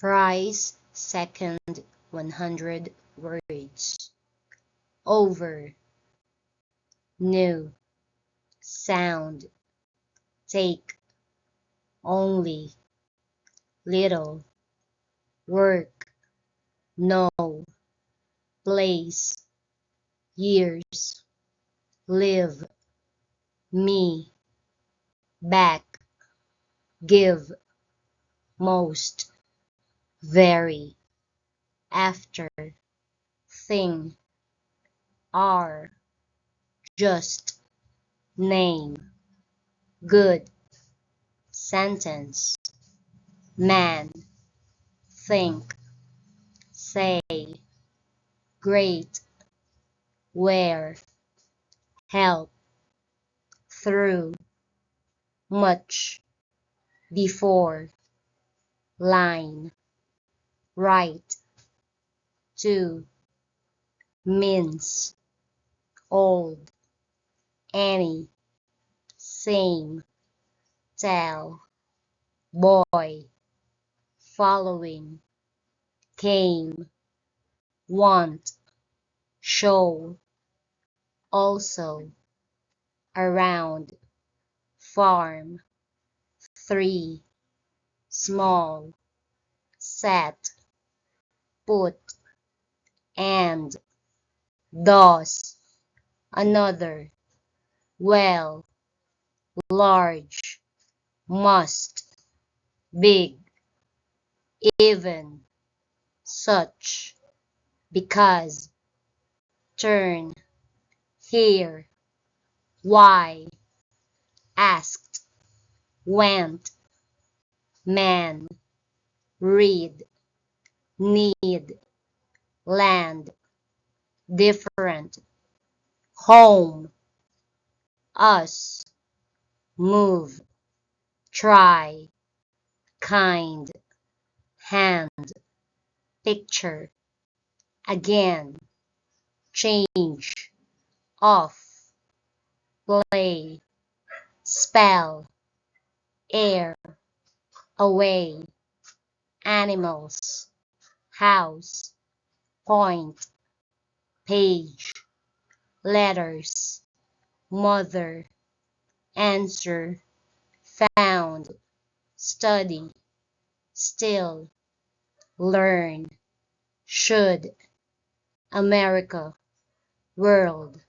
Price second 100 words. Over. New. Sound. Take. Only. Little. Work. No. Place. Years. Live. Me. Back. Give. Most. Very. After. Thing. Are. Just. Name. Good. Sentence. Man. Think. Say. Great. Where. Help. Through. Much. Before. Line. Right. To. Mince. Old. Any. Same. Tell. Boy. Following. Came. Want. Show. Also. Around. Farm. 3. Small. Set. Put. And. Does. Another. Well. Large. Must. Big. Even. Such. Because. Turn. Here. Why. Asked. Went. Man. Read. Need. Land. Different. Home. Us. Move. Try. Kind. Hand. Picture. Again. Change. Off. Play. Spell. Air. Away. Animals. House. Point. Page. Letters. Mother. Answer. Found. Study. Still. Learn. Should. America. World.